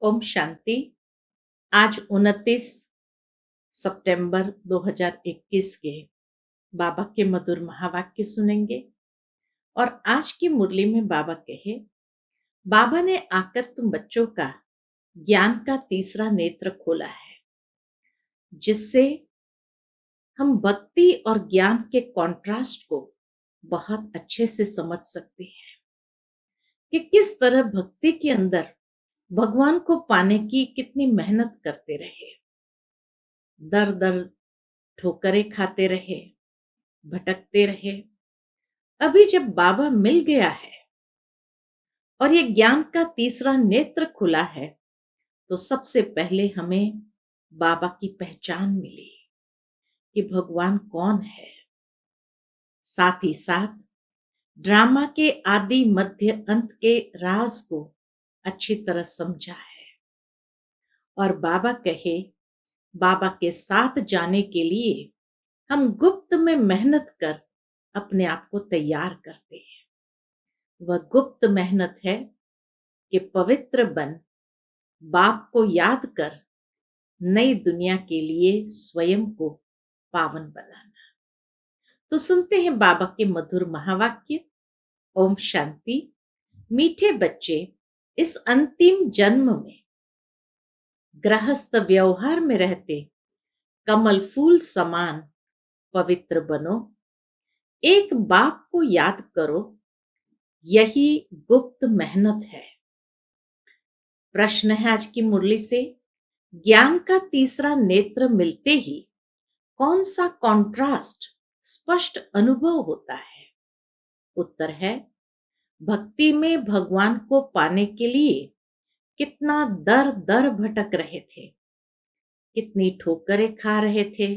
ओम शांति। आज 29 सितंबर 2021 के बाबा के मधुर महावाक्य सुनेंगे। और आज की मुरली में बाबा कहे, बाबा ने आकर तुम बच्चों का ज्ञान का तीसरा नेत्र खोला है, जिससे हम भक्ति और ज्ञान के कॉन्ट्रास्ट को बहुत अच्छे से समझ सकते हैं कि किस तरह भक्ति के अंदर भगवान को पाने की कितनी मेहनत करते रहे, दर दर ठोकरें खाते रहे, भटकते रहे। अभी जब बाबा मिल गया है और ये ज्ञान का तीसरा नेत्र खुला है, तो सबसे पहले हमें बाबा की पहचान मिली कि भगवान कौन है। साथ ही साथ ड्रामा के आदि मध्य अंत के राज को अच्छी तरह समझा है। और बाबा कहे, बाबा के साथ जाने के लिए हम गुप्त में मेहनत कर अपने आप को तैयार करते हैं। वह गुप्त मेहनत है कि पवित्र बन बाप को याद कर नई दुनिया के लिए स्वयं को पावन बनाना। तो सुनते हैं बाबा के मधुर महावाक्य। ओम शांति। मीठे बच्चे, इस अंतिम जन्म में गृहस्थ व्यवहार में रहते कमल फूल समान पवित्र बनो। एक बाप को याद करो, यही गुप्त मेहनत है। प्रश्न है आज की मुरली से, ज्ञान का तीसरा नेत्र मिलते ही कौन सा कॉन्ट्रास्ट स्पष्ट अनुभव होता है? उत्तर है, भक्ति में भगवान को पाने के लिए कितना दर दर भटक रहे थे, कितनी ठोकरें खा रहे थे,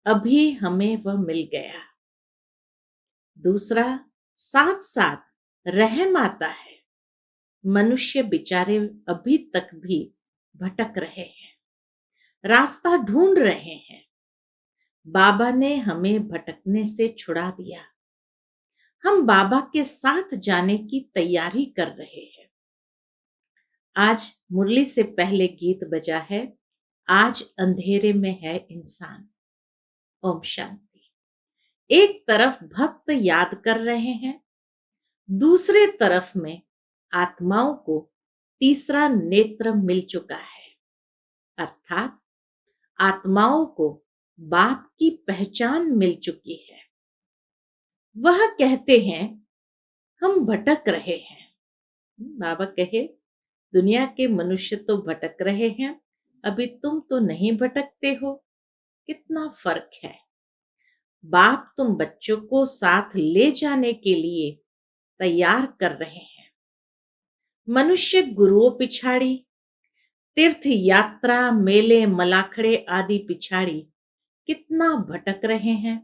अभी हमें वह मिल गया। दूसरा, साथ साथ रहम आता है। मनुष्य बेचारे अभी तक भी भटक रहे हैं, रास्ता ढूंढ रहे हैं। बाबा ने हमें भटकने से छुड़ा दिया। हम बाबा के साथ जाने की तैयारी कर रहे हैं। आज मुरली से पहले गीत बजा है, आज अंधेरे में है इंसान। ओम शांति। एक तरफ भक्त याद कर रहे हैं, दूसरे तरफ में आत्माओं को तीसरा नेत्र मिल चुका है, अर्थात आत्माओं को बाप की पहचान मिल चुकी है। वह कहते हैं, हम भटक रहे हैं। बाबा कहे, दुनिया के मनुष्य तो भटक रहे हैं, अभी तुम तो नहीं भटकते हो। कितना फर्क है। बाप तुम बच्चों को साथ ले जाने के लिए तैयार कर रहे हैं। मनुष्य गुरुओं पिछाड़ी, तीर्थ यात्रा, मेले मलाखड़े आदि पिछाड़ी कितना भटक रहे हैं।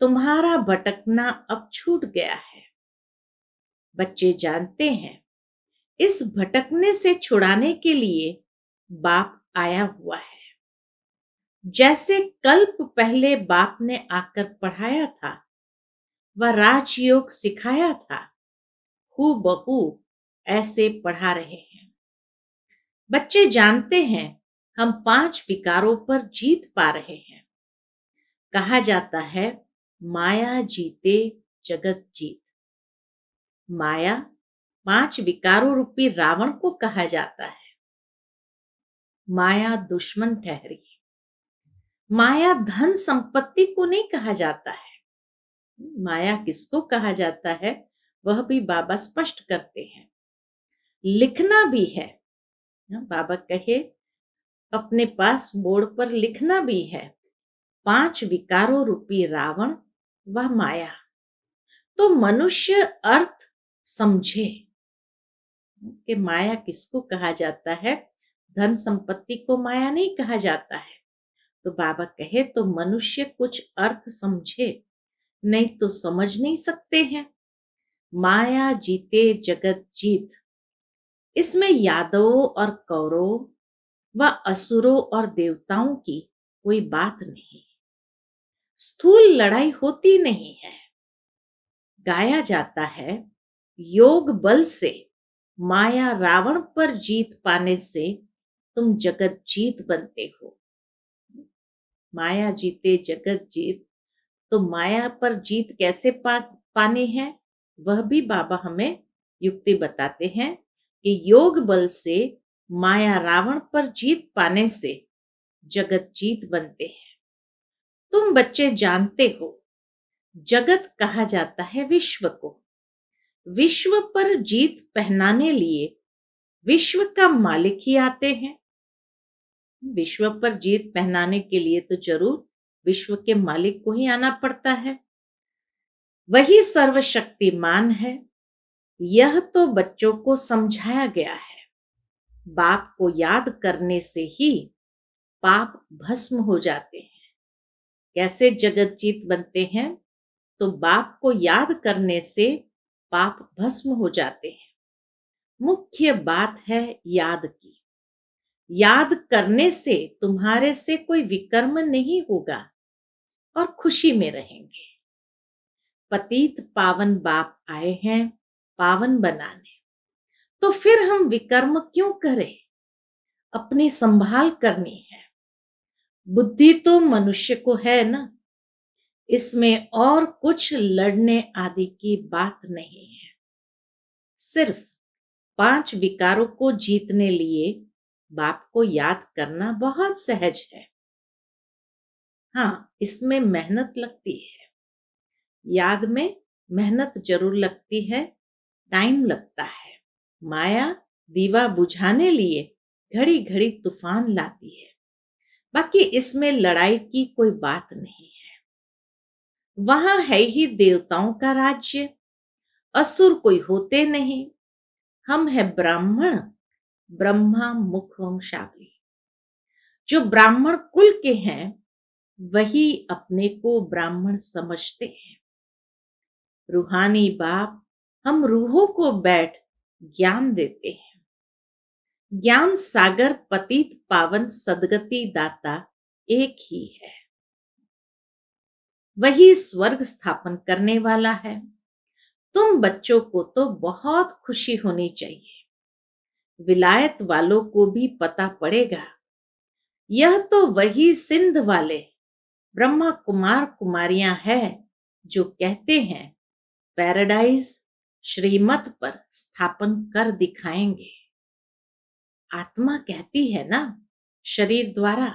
तुम्हारा भटकना अब छूट गया है। बच्चे जानते हैं, इस भटकने से छुड़ाने के लिए बाप आया हुआ है। जैसे कल्प पहले बाप ने आकर पढ़ाया था, वह राजयोग सिखाया था, हूबहू ऐसे पढ़ा रहे हैं। बच्चे जानते हैं, हम 5 विकारों पर जीत पा रहे हैं। कहा जाता है, माया जीते जगत जीत। माया 5 विकारों रूपी रावण को कहा जाता है। माया दुश्मन ठहरी। माया धन संपत्ति को नहीं कहा जाता है। माया किसको कहा जाता है, वह भी बाबा स्पष्ट करते हैं। लिखना भी है। बाबा कहे, अपने पास बोर्ड पर लिखना भी है, 5 विकारों रूपी रावण वह माया। तो मनुष्य अर्थ समझे कि माया किसको कहा जाता है, धन संपत्ति को माया नहीं कहा जाता है। तो बाबा कहे, तो मनुष्य कुछ अर्थ समझे, नहीं तो समझ नहीं सकते हैं। माया जीते जगत जीत, इसमें यादवों और कौरवों व असुरों और देवताओं की कोई बात नहीं। स्थूल लड़ाई होती नहीं है। गाया जाता है, योग बल से माया रावण पर जीत पाने से तुम जगत जीत बनते हो। माया जीते जगत जीत, तो माया पर जीत कैसे पानी है, वह भी बाबा हमें युक्ति बताते हैं कि योग बल से माया रावण पर जीत पाने से जगत जीत बनते हैं। तुम बच्चे जानते हो, जगत कहा जाता है विश्व को। विश्व पर जीत पहनाने लिए विश्व का मालिक ही आते हैं। विश्व पर जीत पहनाने के लिए तो जरूर विश्व के मालिक को ही आना पड़ता है। वही सर्वशक्तिमान है। यह तो बच्चों को समझाया गया है। बाप को याद करने से ही पाप भस्म हो जाते हैं। कैसे जगत जीत बनते हैं? तो बाप को याद करने से पाप भस्म हो जाते हैं। मुख्य बात है याद की। याद करने से तुम्हारे से कोई विकर्म नहीं होगा और खुशी में रहेंगे। पतित पावन बाप आए हैं पावन बनाने, तो फिर हम विकर्म क्यों करें? अपनी संभाल करनी है। बुद्धि तो मनुष्य को है ना, इसमें और कुछ लड़ने आदि की बात नहीं है। सिर्फ 5 विकारों को जीतने लिए बाप को याद करना बहुत सहज है। हाँ, इसमें मेहनत लगती है। याद में मेहनत जरूर लगती है, टाइम लगता है। माया दीवा बुझाने लिए घड़ी घड़ी तूफान लाती है। बाकी इसमें लड़ाई की कोई बात नहीं है। वहां है ही देवताओं का राज्य, असुर कोई होते नहीं। हम है ब्राह्मण, ब्रह्मा मुख वंशावली। जो ब्राह्मण कुल के हैं वही अपने को ब्राह्मण समझते हैं। रूहानी बाप हम रूहों को बैठ ज्ञान देते हैं। ज्ञान सागर पतित पावन सदगति दाता एक ही है। वही स्वर्ग स्थापन करने वाला है। तुम बच्चों को तो बहुत खुशी होनी चाहिए। विलायत वालों को भी पता पड़ेगा, यह तो वही सिंध वाले ब्रह्मा कुमार कुमारियां हैं जो कहते हैं पैराडाइज श्रीमत पर स्थापन कर दिखाएंगे। आत्मा कहती है ना, शरीर द्वारा।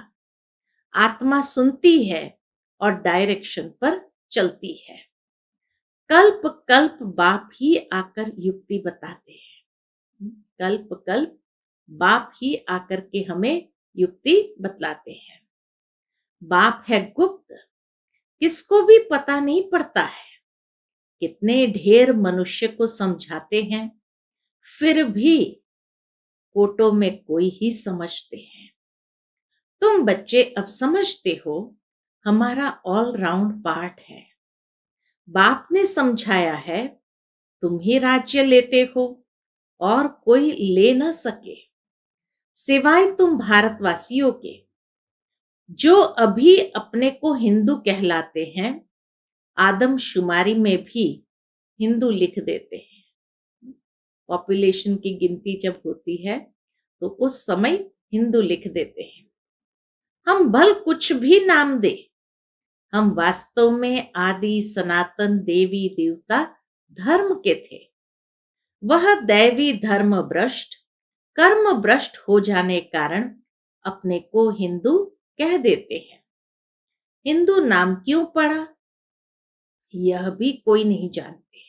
आत्मा सुनती है और डायरेक्शन पर चलती है। कल्प कल्प बाप ही आकर युक्ति बताते हैं। कल्प कल्प बाप ही आकर के हमें युक्ति बतलाते हैं। बाप है गुप्त, किसको भी पता नहीं पड़ता है। कितने ढेर मनुष्य को समझाते हैं, फिर भी कोटों में कोई ही समझते हैं। तुम बच्चे अब समझते हो, हमारा ऑल राउंड पार्ट है। बाप ने समझाया है, तुम ही राज्य लेते हो और कोई ले न सके सिवाय तुम भारतवासियों के, जो अभी अपने को हिंदू कहलाते हैं। आदमशुमारी में भी हिंदू लिख देते हैं। पॉपुलेशन की गिनती जब होती है तो उस समय हिंदू लिख देते हैं। हम भल कुछ भी नाम दे, हम वास्तव में आदि सनातन देवी देवता धर्म के थे। वह दैवी धर्म भ्रष्ट कर्म भ्रष्ट हो जाने कारण अपने को हिंदू कह देते हैं। हिंदू नाम क्यों पड़ा, यह भी कोई नहीं जानते।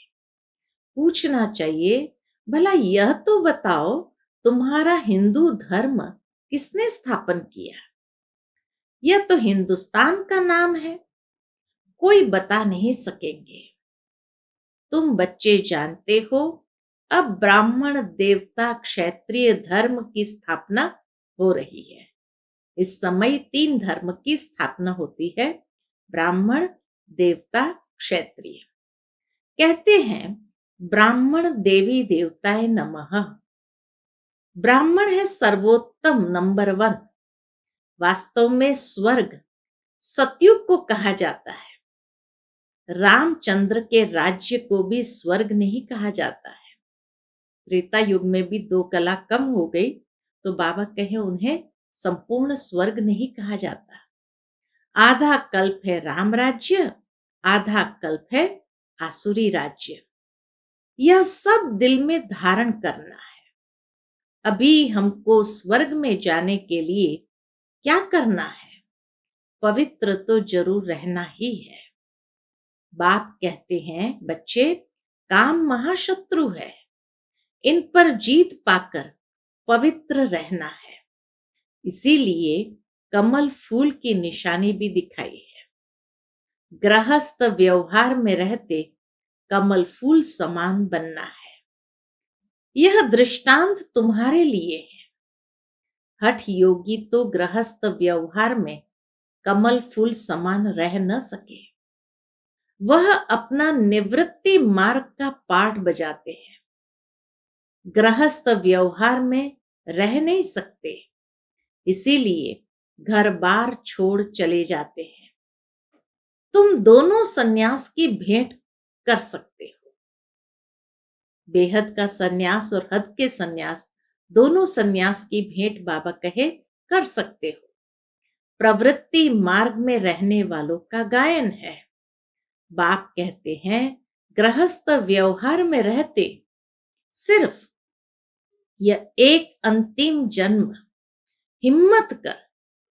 पूछना चाहिए, भला यह तो बताओ, तुम्हारा हिंदू धर्म किसने स्थापन किया? यह तो हिंदुस्तान का नाम है, कोई बता नहीं सकेंगे। तुम बच्चे जानते हो, अब ब्राह्मण देवता क्षत्रिय धर्म की स्थापना हो रही है। इस समय 3 धर्म की स्थापना होती है, ब्राह्मण देवता क्षत्रिय। कहते हैं ब्राह्मण देवी देवताए नमः। ब्राह्मण है सर्वोत्तम नंबर 1। वास्तव में स्वर्ग सतयुग को कहा जाता है। रामचंद्र के राज्य को भी स्वर्ग नहीं कहा जाता है। त्रेता युग में भी 2 कला कम हो गई तो बाबा कहे उन्हें संपूर्ण स्वर्ग नहीं कहा जाता। आधा कल्प है राम राज्य, आधा कल्प है आसुरी राज्य। यह सब दिल में धारण करना है। अभी हमको स्वर्ग में जाने के लिए क्या करना है? पवित्र तो जरूर रहना ही है। बाप कहते हैं बच्चे, काम महाशत्रु है, इन पर जीत पाकर पवित्र रहना है। इसीलिए कमल फूल की निशानी भी दिखाई है। गृहस्थ व्यवहार में रहते कमल फूल समान बनना है। यह दृष्टांत तुम्हारे लिए है। हठ योगी तो गृहस्थ व्यवहार में कमल फूल समान रह न सके। वह अपना निवृत्ति मार्ग का पाठ बजाते हैं, गृहस्थ व्यवहार में रह नहीं सकते, इसीलिए घर बार छोड़ चले जाते हैं। तुम दोनों सन्यास की भेंट कर सकते हो। बेहद का सन्यास और हद के सन्यास, दोनों सन्यास की भेंट बाबा कहे कर सकते हो। प्रवृत्ति मार्ग में रहने वालों का गायन है। बाप कहते हैं गृहस्थ व्यवहार में रहते सिर्फ यह एक अंतिम जन्म हिम्मत कर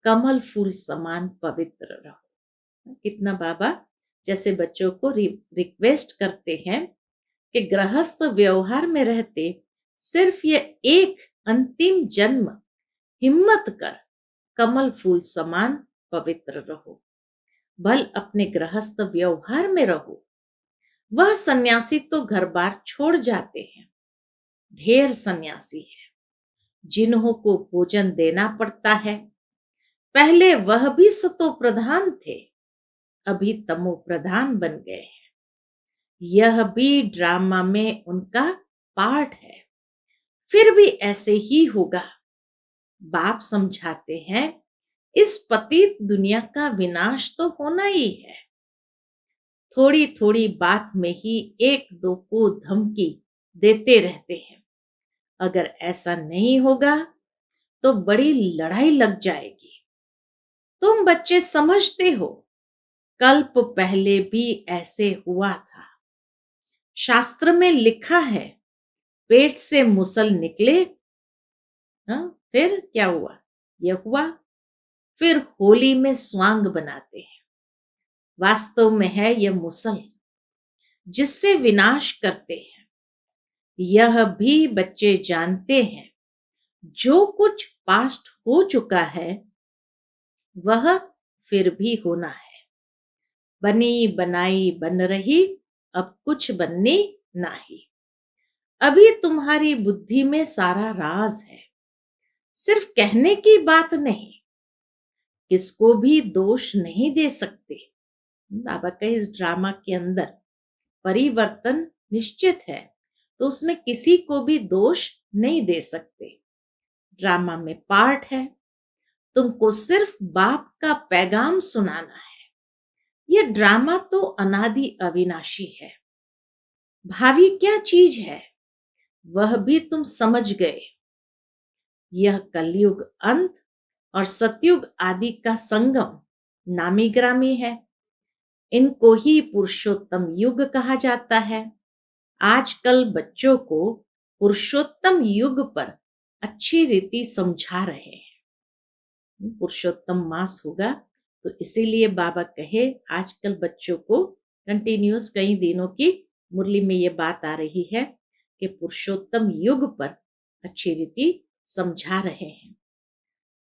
कमल फूल समान पवित्र रहो। कितना बाबा जैसे बच्चों को रिक्वेस्ट करते हैं कि गृहस्थ व्यवहार में रहते सिर्फ ये एक अंतिम जन्म हिम्मत कर कमल फूल समान पवित्र रहो। भल अपने गृहस्थ व्यवहार में रहो। वह सन्यासी तो घर बार छोड़ जाते हैं। ढेर सन्यासी है जिन्हों को भोजन देना पड़ता है। पहले वह भी सतो प्रधान थे, अभी तमो प्रधान बन गए हैं। यह भी ड्रामा में उनका पार्ट है। फिर भी ऐसे ही होगा। बाप समझाते हैं इस पतित दुनिया का विनाश तो होना ही है। थोड़ी थोड़ी बात में ही एक दो को धमकी देते रहते हैं। अगर ऐसा नहीं होगा तो बड़ी लड़ाई लग जाएगी। तुम बच्चे समझते हो कल्प पहले भी ऐसे हुआ था। शास्त्र में लिखा है पेट से मुसल निकले। फिर क्या हुआ? यह हुआ। फिर होली में स्वांग बनाते हैं। वास्तव में है यह मुसल जिससे विनाश करते हैं। यह भी बच्चे जानते हैं जो कुछ पास्ट हो चुका है वह फिर भी होना है। बनी बनाई बन रही, अब कुछ बननी नहीं। अभी तुम्हारी बुद्धि में सारा राज है, सिर्फ कहने की बात नहीं। किसको भी दोष नहीं दे सकते। बाबा का इस ड्रामा के अंदर परिवर्तन निश्चित है, तो उसमें किसी को भी दोष नहीं दे सकते। ड्रामा में पार्ट है, तुमको सिर्फ बाप का पैगाम सुनाना है। यह ड्रामा तो अनादि अविनाशी है। भावी क्या चीज है वह भी तुम समझ गए। यह कलयुग अंत और सतयुग आदि का संगम नामी ग्रामी है। इनको ही पुरुषोत्तम युग कहा जाता है। आजकल बच्चों को पुरुषोत्तम युग पर अच्छी रीति समझा रहे हैं। पुरुषोत्तम मास होगा तो इसीलिए बाबा कहे आजकल बच्चों को कंटिन्यूस कई दिनों की मुरली में ये बात आ रही है कि पुरुषोत्तम युग पर अच्छी रीति समझा रहे हैं।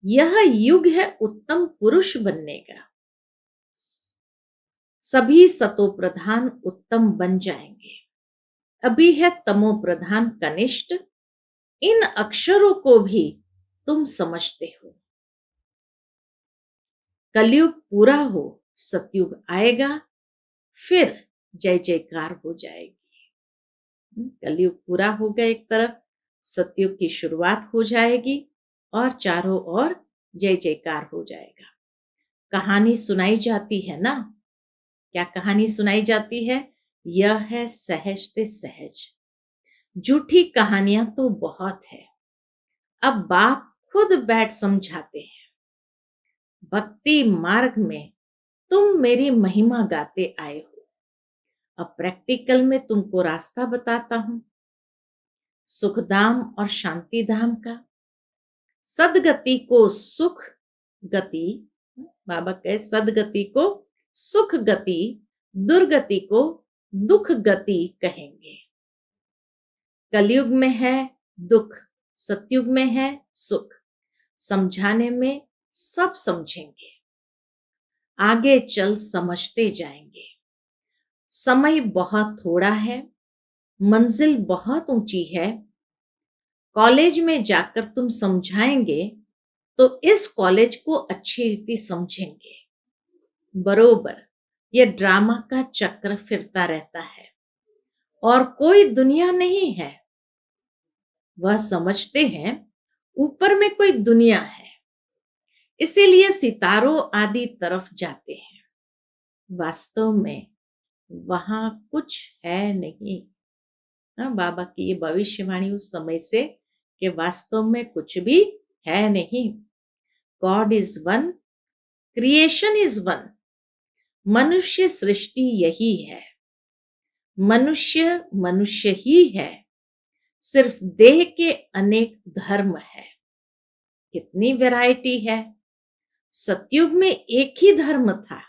यह युग है उत्तम पुरुष बनने का। सभी सतो प्रधान उत्तम बन जाएंगे। अभी है तमो प्रधान कनिष्ठ। इन अक्षरों को भी तुम समझते हो। कलयुग पूरा हो, सतयुग आएगा, फिर जय जयकार हो जाएगी। कलयुग पूरा होगा एक तरफ, सतयुग की शुरुआत हो जाएगी और चारों ओर जय जयकार हो जाएगा। कहानी सुनाई जाती है ना। क्या कहानी सुनाई जाती है? यह है सहज ते सहज। झूठी कहानियां तो बहुत है। अब बाप खुद बैठ समझाते हैं। भक्ति मार्ग में तुम मेरी महिमा गाते आए हो, अब प्रैक्टिकल में तुमको रास्ता बताता हूं, सुखधाम और शांति धाम का। सदगति को सुख गति, बाबा कहे सदगति को सुख गति, दुर्गति को दुख गति कहेंगे। कलयुग में है दुख, सतयुग में है सुख। समझाने में सब समझेंगे, आगे चल समझते जाएंगे। समय बहुत थोड़ा है, मंजिल बहुत ऊंची है। कॉलेज में जाकर तुम समझाएंगे तो इस कॉलेज को अच्छी रीति समझेंगे। बरोबर ये ड्रामा का चक्र फिरता रहता है और कोई दुनिया नहीं है। वह समझते हैं ऊपर में कोई दुनिया है, इसीलिए सितारों आदि तरफ जाते हैं। वास्तव में वहां कुछ है नहीं। बाबा की ये भविष्यवाणी उस समय से कि वास्तव में कुछ भी है नहीं। God is one, creation is one. मनुष्य सृष्टि यही है। मनुष्य मनुष्य ही है, सिर्फ देह के अनेक धर्म है। कितनी वैरायटी है। सतयुग में एक ही धर्म था,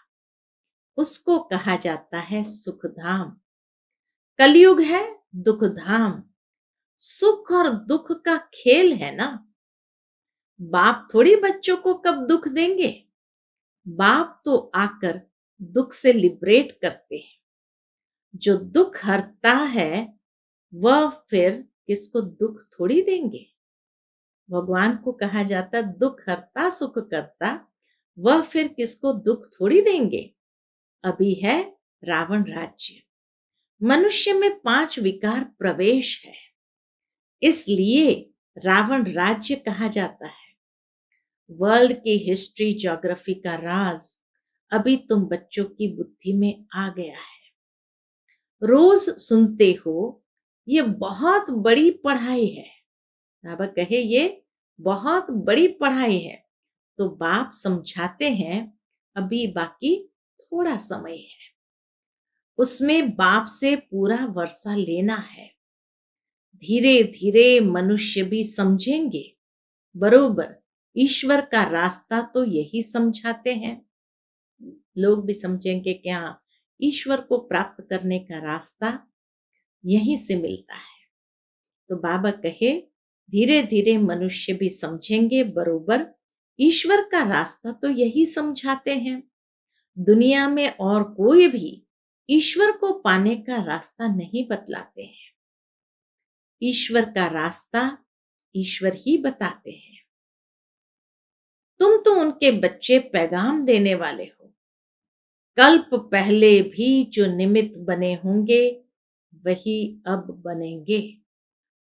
उसको कहा जाता है सुखधाम। कलयुग है दुखधाम। सुख और दुख का खेल है ना। बाप थोड़ी बच्चों को कब दुख देंगे। बाप तो आकर दुख से लिबरेट करते हैं। जो दुख हरता है वह फिर किसको दुख थोड़ी देंगे। भगवान को कहा जाता दुख हरता सुख करता, वह फिर किसको दुख थोड़ी देंगे। अभी है रावण राज्य। मनुष्य में 5 विकार प्रवेश है, इसलिए रावण राज्य कहा जाता है। वर्ल्ड की हिस्ट्री ज्योग्राफी का राज अभी तुम बच्चों की बुद्धि में आ गया है। रोज सुनते हो ये बहुत बड़ी पढ़ाई है। बाबा कहे ये बहुत बड़ी पढ़ाई है, तो बाप समझाते हैं अभी बाकी थोड़ा समय है, उसमें बाप से पूरा वर्षा लेना है। धीरे धीरे मनुष्य भी समझेंगे। बरोबर ईश्वर का रास्ता तो यही समझाते हैं। लोग भी समझेंगे कि हाँ, ईश्वर को प्राप्त करने का रास्ता यहीं से मिलता है। तो बाबा कहे धीरे धीरे मनुष्य भी समझेंगे। बरोबर ईश्वर का रास्ता तो यही समझाते हैं। दुनिया में और कोई भी ईश्वर को पाने का रास्ता नहीं बतलाते हैं। ईश्वर का रास्ता ईश्वर ही बताते हैं। तुम तो उनके बच्चे पैगाम देने वाले हो। कल्प पहले भी जो निमित्त बने होंगे वही अब बनेंगे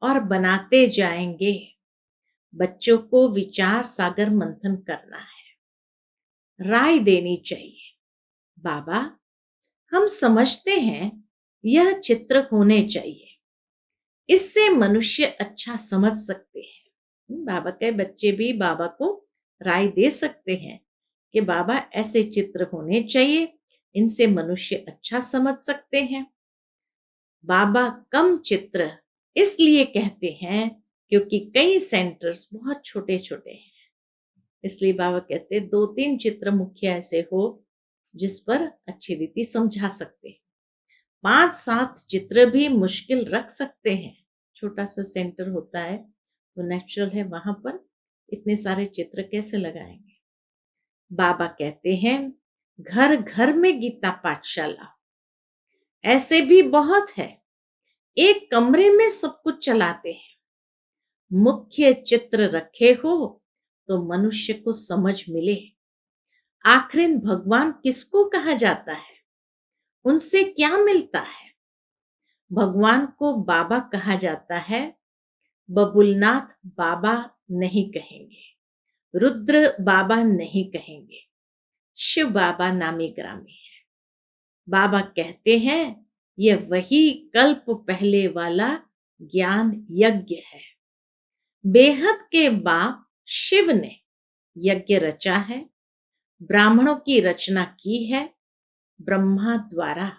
और बनाते जाएंगे। बच्चों को विचार सागर मंथन करना है, राय देनी चाहिए। बाबा हम समझते हैं यह चित्र होने चाहिए, इससे मनुष्य अच्छा समझ सकते हैं। बाबा के बच्चे भी बाबा को राय दे सकते हैं कि बाबा ऐसे चित्र होने चाहिए, इनसे मनुष्य अच्छा समझ सकते हैं। बाबा कम चित्र इसलिए कहते हैं क्योंकि कई सेंटर्स बहुत छोटे छोटे हैं, इसलिए बाबा कहते हैं 2-3 चित्र मुख्य ऐसे हो जिस पर अच्छी रीति समझा सकते हैं। 5-7 चित्र भी मुश्किल रख सकते हैं। छोटा सा सेंटर होता है तो नेचुरल है, वहां पर इतने सारे चित्र कैसे लगाएंगे। बाबा कहते हैं घर घर में गीता पाठशाला, ऐसे भी बहुत है। एक कमरे में सब कुछ चलाते हैं। मुख्य चित्र रखे हो तो मनुष्य को समझ मिले। आखिर भगवान किसको कहा जाता है, उनसे क्या मिलता है। भगवान को बाबा कहा जाता है, बबुलनाथ बाबा नहीं कहेंगे, रुद्र बाबा नहीं कहेंगे, शिव बाबा नामी ग्रामी है। बाबा कहते हैं ये वही कल्प पहले वाला ज्ञान यज्ञ है। बेहद के बाप शिव ने यज्ञ रचा है, ब्राह्मणों की रचना की है ब्रह्मा द्वारा।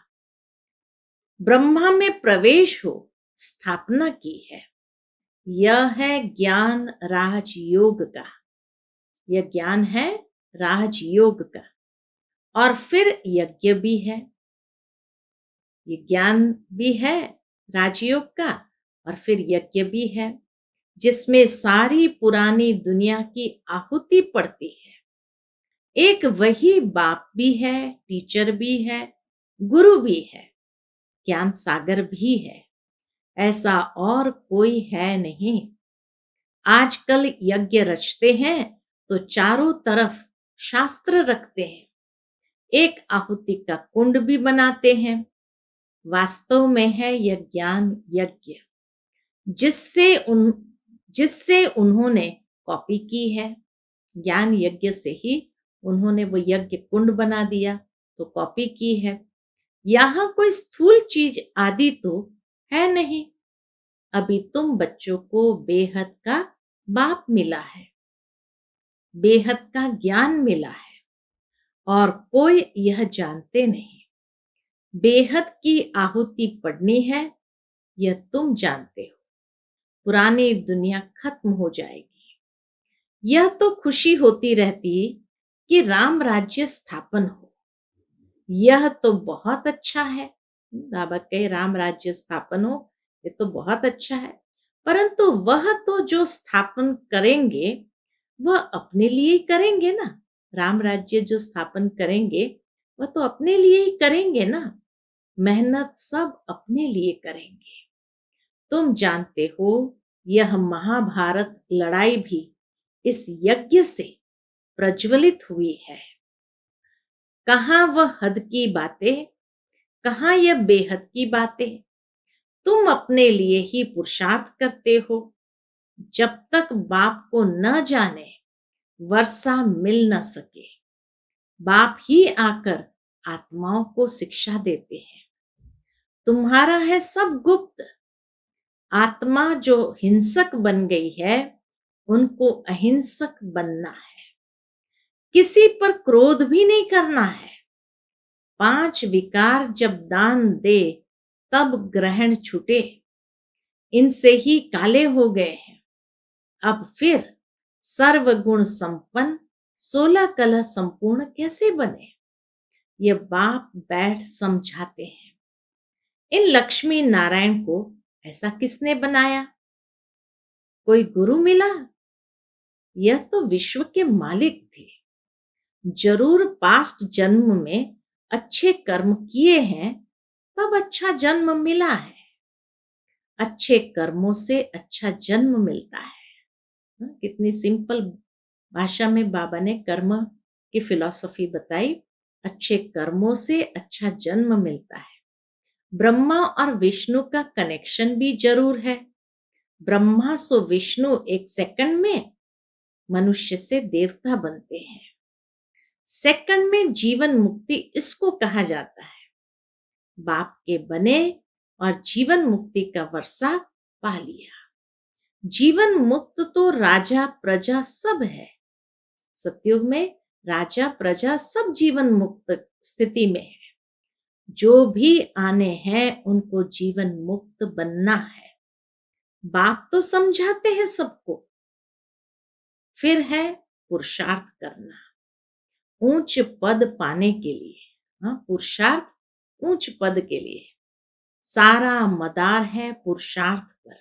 ब्रह्मा में प्रवेश हो स्थापना की है। यह है ज्ञान राजयोग का। यह ज्ञान है राजयोग का। और फिर यज्ञ भी है। ये ज्ञान भी है राजयोग का और फिर यज्ञ भी है, जिसमें सारी पुरानी दुनिया की आहुति पड़ती है। एक वही बाप भी है, टीचर भी है, गुरु भी है, ज्ञान सागर भी है। ऐसा और कोई है नहीं। आजकल यज्ञ रचते हैं तो चारों तरफ शास्त्र रखते हैं, एक आहुति का कुंड भी बनाते हैं। वास्तव में है यह ज्ञान यज्ञ, जिससे उन्होंने कॉपी की है। ज्ञान यज्ञ से ही उन्होंने वो यज्ञ कुंड बना दिया, तो कॉपी की है। यहां कोई स्थूल चीज आदि तो है नहीं। अभी तुम बच्चों को बेहद का बाप मिला है, बेहद का ज्ञान मिला है, और कोई यह जानते नहीं। बेहद की आहुति पड़नी है, यह तुम जानते हो। पुरानी दुनिया खत्म हो जाएगी। यह तो खुशी होती रहती कि राम राज्य स्थापन हो। यह तो बहुत अच्छा है। बाबा कहे राम राज्य स्थापन हो, ये तो बहुत अच्छा है। परंतु वह तो जो स्थापन करेंगे वह अपने लिए ही करेंगे ना। राम राज्य जो स्थापन करेंगे वह तो अपने लिए ही करेंगे ना। मेहनत सब अपने लिए करेंगे। तुम जानते हो यह महाभारत लड़ाई भी इस यज्ञ से प्रज्वलित हुई है। कहां वह हद की बातें, कहां यह बेहद की बातें। तुम अपने लिए ही पुरुषार्थ करते हो। जब तक बाप को न जाने वर्षा मिल न सके। बाप ही आकर आत्माओं को शिक्षा देते हैं। तुम्हारा है सब गुप्त। आत्मा जो हिंसक बन गई है, उनको अहिंसक बनना है। किसी पर क्रोध भी नहीं करना है। 5 विकार जब दान दे तब ग्रहण छूटे। इनसे ही काले हो गए हैं। अब फिर सर्वगुण संपन्न 16 कला संपूर्ण कैसे बने? ये बाप बैठ समझाते हैं। इन लक्ष्मी नारायण को ऐसा किसने बनाया? कोई गुरु मिला? यह तो विश्व के मालिक थे। जरूर पास्ट जन्म में अच्छे कर्म किए हैं, तब अच्छा जन्म मिला है। अच्छे कर्मों से अच्छा जन्म मिलता है। कितनी सिंपल भाषा में बाबा ने कर्म की फिलॉसफी बताई। अच्छे कर्मों से अच्छा जन्म मिलता है। ब्रह्मा और विष्णु का कनेक्शन भी जरूर है। ब्रह्मा सो विष्णु एक सेकंड में मनुष्य से देवता बनते हैं। सेकंड में जीवन मुक्ति इसको कहा जाता है। बाप के बने और जीवन मुक्ति का वर्षा पा लिया। जीवन मुक्त तो राजा प्रजा सब है। सतयुग में राजा प्रजा सब जीवन मुक्त स्थिति में है। जो भी आने हैं उनको जीवन मुक्त बनना है। बाप तो समझाते हैं सबको। फिर है पुरुषार्थ करना ऊंच पद पाने के लिए। हाँ, पुरुषार्थ ऊंच पद के लिए। सारा मदार है पुरुषार्थ पर।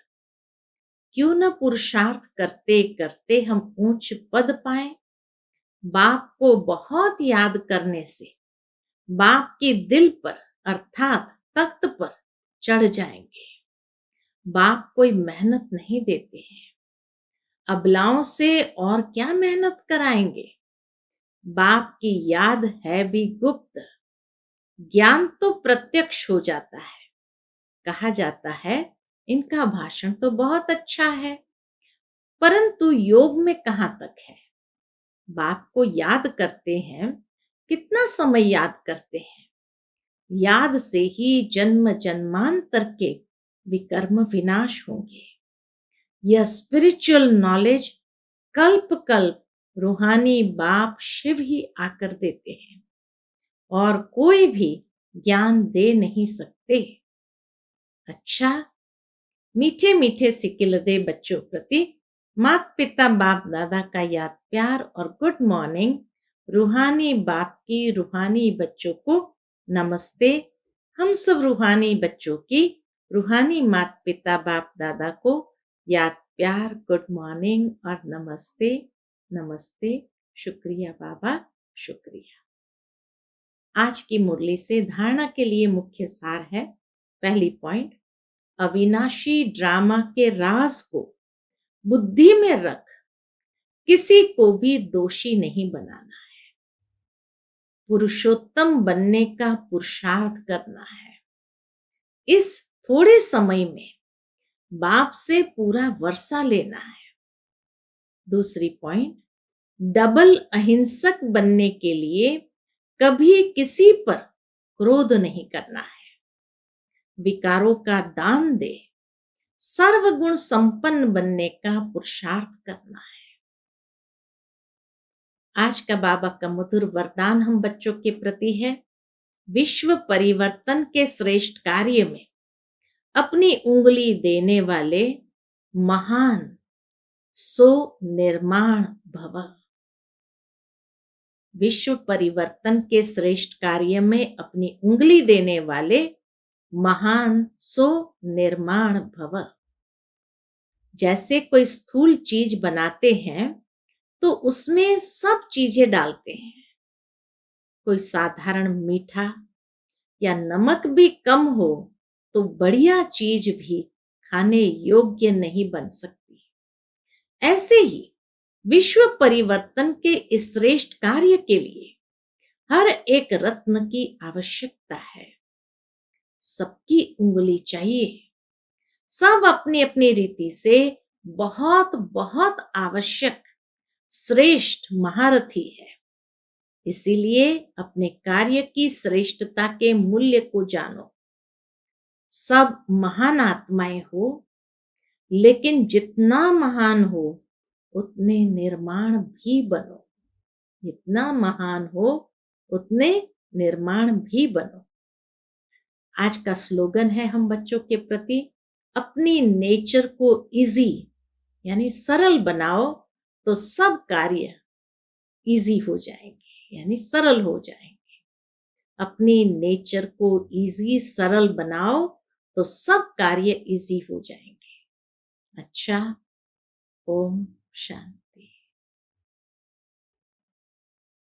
क्यों न पुरुषार्थ करते करते हम ऊंच पद पाएं। बाप को बहुत याद करने से बाप की दिल पर अर्थात तख्त पर चढ़ जाएंगे। बाप कोई मेहनत नहीं देते हैं। अबलाओं से और क्या मेहनत कराएंगे। बाप की याद है भी गुप्त। ज्ञान तो प्रत्यक्ष हो जाता है। कहा जाता है इनका भाषण तो बहुत अच्छा है, परंतु योग में कहां तक है। बाप को याद करते हैं, कितना समय याद करते हैं। याद से ही जन्म जन्मांतर के विकर्म विनाश होंगे। यह स्पिरिचुअल नॉलेज कल्प कल्प रूहानी बाप शिव ही आकर देते हैं और कोई भी ज्ञान दे नहीं सकते। अच्छा, मीठे मीठे सिकिलदे बच्चों प्रति माता पिता बाप दादा का याद प्यार और गुड मॉर्निंग। रूहानी बाप की रूहानी बच्चों को नमस्ते। हम सब रूहानी बच्चों की रूहानी माता पिता बाप दादा को याद प्यार, गुड मॉर्निंग और नमस्ते नमस्ते। शुक्रिया बाबा, शुक्रिया। आज की मुरली से धारणा के लिए मुख्य सार है। पहली पॉइंट, अविनाशी ड्रामा के राज को बुद्धि में रख किसी को भी दोषी नहीं बनाना है। पुरुषोत्तम बनने का पुरुषार्थ करना है। इस थोड़े समय में बाप से पूरा वर्षा लेना है। दूसरी पॉइंट, डबल अहिंसक बनने के लिए कभी किसी पर क्रोध नहीं करना है। विकारों का दान दे सर्वगुण संपन्न बनने का पुरुषार्थ करना है। आज का बाबा का मधुर वरदान हम बच्चों के प्रति है। विश्व परिवर्तन के श्रेष्ठ कार्य में अपनी उंगली देने वाले महान सो निर्माण भव। विश्व परिवर्तन के श्रेष्ठ कार्य में अपनी उंगली देने वाले महान सो निर्माण भव। जैसे कोई स्थूल चीज बनाते हैं तो उसमें सब चीजें डालते हैं। कोई साधारण मीठा या नमक भी कम हो तो बढ़िया चीज भी खाने योग्य नहीं बन सकती। ऐसे ही विश्व परिवर्तन के इस श्रेष्ठ कार्य के लिए हर एक रत्न की आवश्यकता है। सबकी उंगली चाहिए। सब अपनी अपनी रीति से बहुत बहुत आवश्यक श्रेष्ठ महारथी है। इसीलिए अपने कार्य की श्रेष्ठता के मूल्य को जानो। सब महान आत्माएं हो, लेकिन जितना महान हो उतने निर्माण भी बनो। जितना महान हो उतने निर्माण भी बनो। आज का स्लोगन है हम बच्चों के प्रति, अपनी नेचर को इजी यानी सरल बनाओ तो सब कार्य इजी हो जाएंगे यानी सरल हो जाएंगे। अपनी नेचर को इजी सरल बनाओ तो सब कार्य इजी हो जाएंगे। अच्छा, ओम शांति।